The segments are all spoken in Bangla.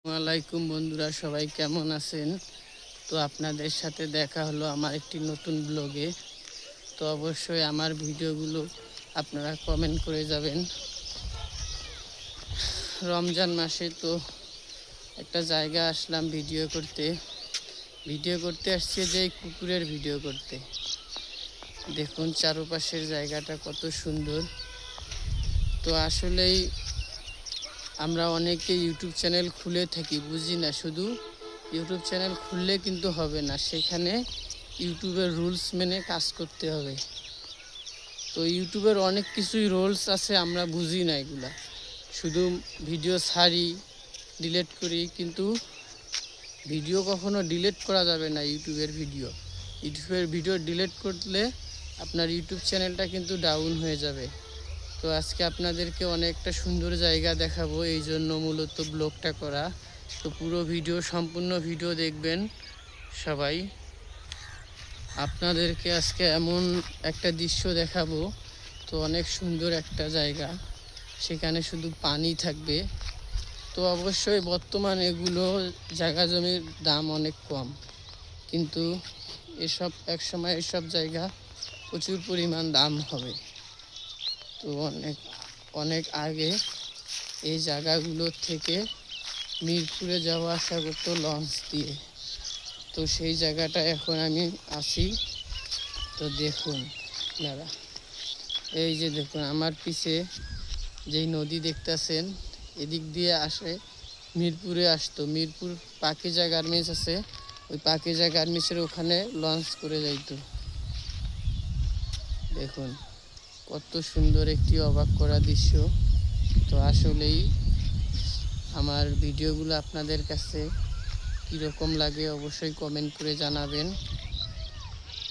আসসালামাইকুম বন্ধুরা, সবাই কেমন আছেন? তো আপনাদের সাথে দেখা হলো আমার একটি নতুন ব্লগে। তো অবশ্যই আমার ভিডিওগুলো আপনারা কমেন্ট করে যাবেন। রমজান মাসে তো একটা জায়গা আসলাম ভিডিও করতে আসছে যে কুকুরের ভিডিও করতে। দেখুন চারপাশের জায়গাটা কত সুন্দর। তো আসলেই আমরা অনেকে ইউটিউব চ্যানেল খুলে থাকি, বুঝি না শুধু ইউটিউব চ্যানেল খুললে কিন্তু হবে না, সেখানে ইউটিউবের রুলস মেনে কাজ করতে হবে। তো ইউটিউবের অনেক কিছুই রুলস আছে, আমরা বুঝি না এগুলা, শুধু ভিডিও ছাড়ি, ডিলিট করি, কিন্তু ভিডিও কখনো ডিলিট করা যাবে না। ইউটিউবের ভিডিও ডিলিট করলে আপনার ইউটিউব চ্যানেলটা কিন্তু ডাউন হয়ে যাবে। তো আজকে আপনাদেরকে অনেকটা সুন্দর জায়গা দেখাবো, এই জন্য মূলত ব্লগটা করা। তো পুরো সম্পূর্ণ ভিডিও দেখবেন সবাই। আপনাদেরকে আজকে এমন একটা দৃশ্য দেখাবো, তো অনেক সুন্দর একটা জায়গা, সেখানে শুধু পানি থাকবে। তো অবশ্যই বর্তমান এগুলো জায়গা জমির দাম অনেক কম, কিন্তু একসময় এসব জায়গা প্রচুর পরিমাণ দাম হবে। তো অনেক আগে এই জায়গাগুলোর থেকে মিরপুরে যাওয়া আসা করতো লঞ্চ দিয়ে। তো সেই জায়গাটা এখন আমি আসি। তো দেখুন আপনারা, এই যে দেখুন আমার পিছে যেই নদী দেখতেছেন, এদিক দিয়ে আসে মিরপুরে আসতো। মিরপুর পাকিজা গার্মেন্টস আছে, ওই পাকিজা গার্মেন্টসের ওখানে লঞ্চ করে যাইতো। দেখুন কত সুন্দর একটি অবাক করা দৃশ্য। তো আসলেই আমার ভিডিওগুলো আপনাদের কাছে কীরকম লাগে অবশ্যই কমেন্ট করে জানাবেন।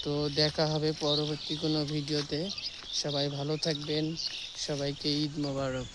তো দেখা হবে পরবর্তী কোনো ভিডিওতে। সবাই ভালো থাকবেন, সবাইকে ঈদ মোবারক।